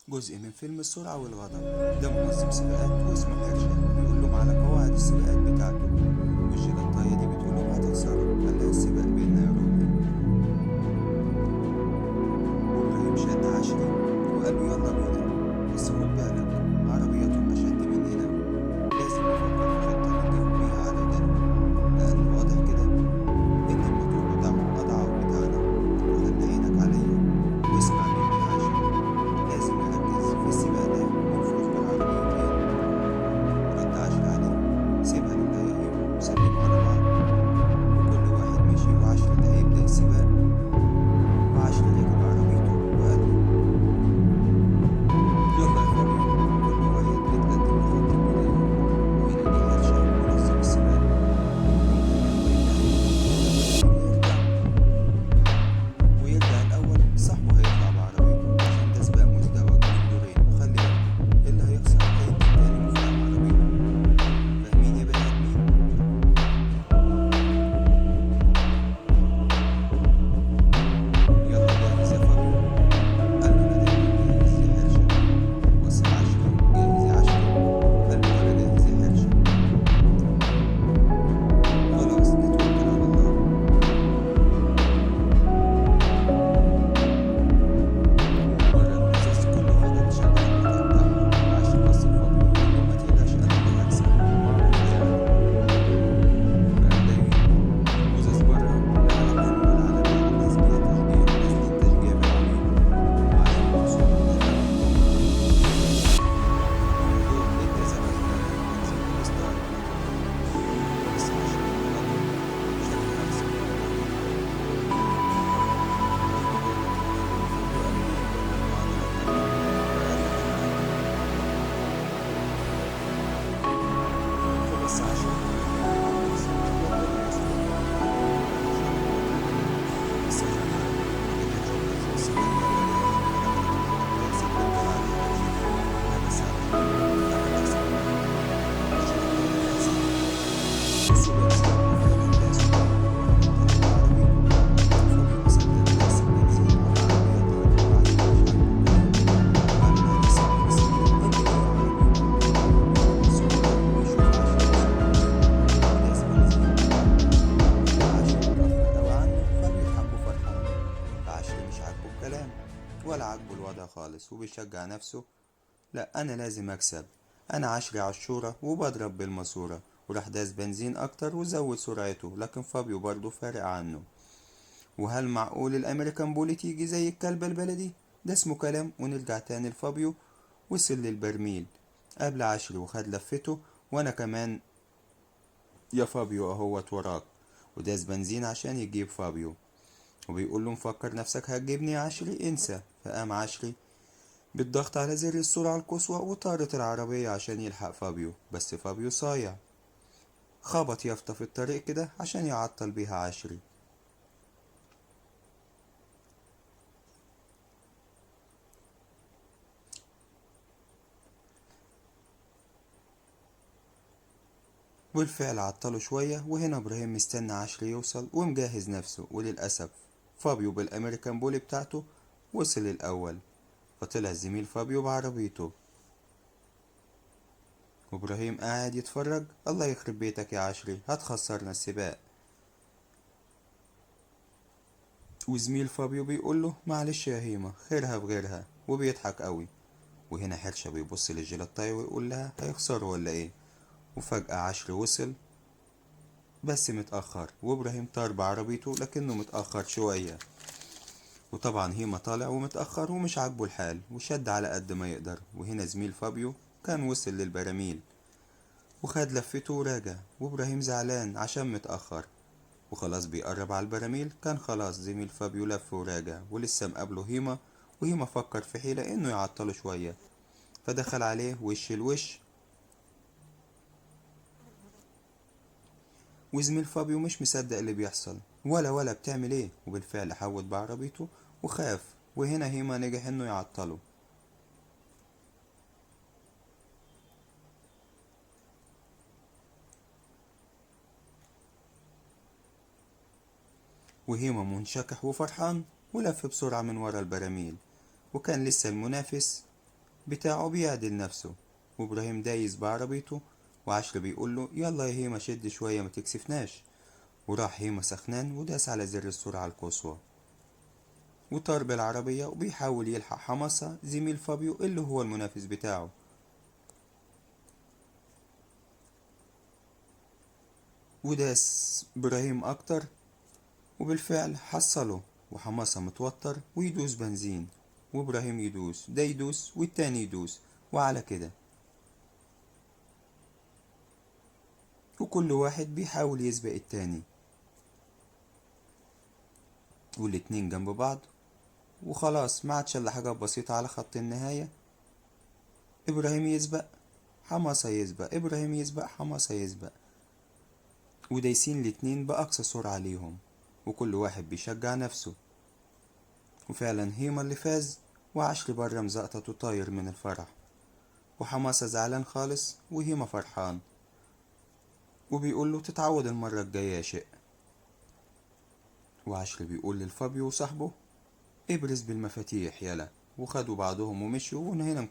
جزء من فيلم السرعة والغضب. ده منظم سباقات واسمه حرشة، بيقول لهم على قواعد السباقات بتاعته، والجيلاتاية دي بتقول لهم هتخسروا، خليها السباق بيننا يا روبي. وإبراهيم شد عشري وقال له يلا بينا، بس خد بالك عربياتهم أشد مننا، لازم نفكر في خطة نديهم بيها على ودانهم، لأن الواضح كده إن الموتور بتاعهم أضعف بتاعنا. وخلي عينك عليا واسمع مني يا عشري، لازم نركز في السباق ده ونفوز بالعربيتين. ورد عشري عليه، سيبها لله يا هيما، سلموا على بعض. وكل واحد مشي وعشري اللي هيبدأ السباق. وعشري ركب عربيته وقال له يلا يا فابيو. كل واحد اتقدم لخط البداية، وهنا جه حرشة منظم السباق، وممكن يلا يبدأ إبراهيم يرجع ويرجع الأول، صاحبه هيطلع بعربيته عشان ده سباق مزدوج من دورين، وخلي بالكم اللي هيخسر هيدي التاني مفتاح عربيته. فاهمين يا بني آدمين؟ يلا جاهز يا فابيو؟ قال له أنا دايما جاهز يا حرشة. بص لعشري، جاهز يا عشري؟ قال له أنا جاهز يا حرشة. خلاص نتوكل على الله. ومجرد نزل كل واحدة بتشغل الموتور بتاعها، عشري بص لفابيو وقال له ما تقلقش أنا اللي هكسب، معروفة يعني. فقام جاي موزس بره، لقى الأمان والعالمية والناس بيها تشجيع، نازلين تشجيع بالعبيط، وعشري مبسوط وفرحان. فابيو يا دوب ادى زمن ورجع وكسب الستارت. بس عشري لما غلط شكله هيخسر المرة دي. هيما جاي يطمنه وفابيو قال له ايه، عنده عضلات قوي وأقل من العادي. فبص عشري وقال له هتخسر وربنا يستر. وشال الموتور وسخن العربية وما قدرش ينزل السباق الأول يعني، ولكن إبراهيم واثق بالجدعنة بتاعته ولبس عليه وقرر يكسب المرة دي. والجيلاتاية فازت والسباق ساب، وفعلا داسوا وإبراهيم طلع بعربيته. وفابيو مصدق داس البنزين على العربية تاني، وعشري مش عاجبه الكلام وقال له يعني سيبني سيبني انت ايه يا عربي. فابيو بيبص وراه ويشوف عشري وصل لفين وداس بنزين. ولما عشري اتأخر أوي عنه فبيضحك وفرحان. فعشري مش عاجبه الكلام ولا عاجبه الوضع خالص، وبيشجع نفسه، لا أنا لازم أكسب، أنا عشري عشورة وبضرب بالماسورة. وراح داس بنزين أكتر وزود سرعته، لكن فابيو برضه فارق عنه. وهل معقول الأمريكان بولي تيجي زي الكلب البلدي؟ ده اسمه كلام. ونرجع تاني لفابيو. وصل للبرميل قبل عشري وخد لفته، وأنا كمان يا فابيو اهوت وراك. وداس بنزين عشان يجيب فابيو، وبيقول له مفكر نفسك هتجيبني يا عشري؟ انسى. فقام عشري بالضغط على زر السرعة القصوى وطارت العربية عشان يلحق فابيو، بس فابيو صايع، خبط يافطة في الطريق كده عشان يعطل بيها عشري. والفعل عطله شوية، وهنا إبراهيم مستنى عشري يوصل ومجهز نفسه، وللأسف فابيو بالأمريكان بولي بتاعته وصل الأول. فطلع زميل فابيو بعربيته، وإبراهيم قاعد يتفرج. الله يخرب بيتك يا عشري، هتخسرنا السباق. وزميل فابيو بيقول له معلش يا هيما، خيرها بغيرها، وبيضحك قوي. وهنا حرشة بيبص للجيلاتاي ويقول لها هيخسروا ولا ايه. وفجأة عشري وصل بس متأخر، وإبراهيم طار بعربيته لكنه متأخر شوية. وطبعا هيما طالع ومتأخر ومش عاجبه الحال وشد على قد ما يقدر. وهنا زميل فابيو كان وصل للبراميل وخد لفته وراجع، وإبراهيم زعلان عشان متأخر وخلاص بيقرب على البراميل. كان خلاص زميل فابيو لف وراجع ولسه مقابله هيما. وهيما فكر في حيلة انه يعطله شوية، فدخل عليه وش الوش. وزميل فابيو مش مصدق اللي بيحصل، ولا بتعمل ايه. وبالفعل حود بعربيته وخاف. وهنا هيما نجح انه يعطله. وهيما منشكح وفرحان ولف بسرعة من ورا البراميل. وكان لسه المنافس بتاعه بيعدل نفسه، وإبراهيم دايس بعربيته، وعشري بيقوله يلا يا هيما شد شوية ما تكسفناش. وراح هيما سخنان وداس على زر السرعة القصوى وطار بالعربية وبيحاول يلحق حماسة زميل فابيو اللي هو المنافس بتاعه. وداس إبراهيم أكتر، وبالفعل حصله، وحماسة متوتر ويدوس بنزين، وإبراهيم يدوس، ده يدوس والتاني يدوس، وعلى كده وكل واحد بيحاول يسبق التاني، والاتنين جنب بعض، وخلاص ما عادش الا حاجات بسيطة على خط النهاية. إبراهيم يسبق، حماسة يسبق، إبراهيم يسبق، حماسة يسبق، ودايسين الاتنين بأقصى سرعة ليهم، وكل واحد بيشجع نفسه. وفعلا هيما اللي فاز، وعشري برا مزقطط وطاير من الفرح، وحماسة زعلان خالص وهيما فرحان، وبيقوله تتعود المرة الجاية يا شق. وعشري بيقول للفابيو وصاحبه ابرز بالمفاتيح يلا، وخدوا بعضهم ومشوا. وهنا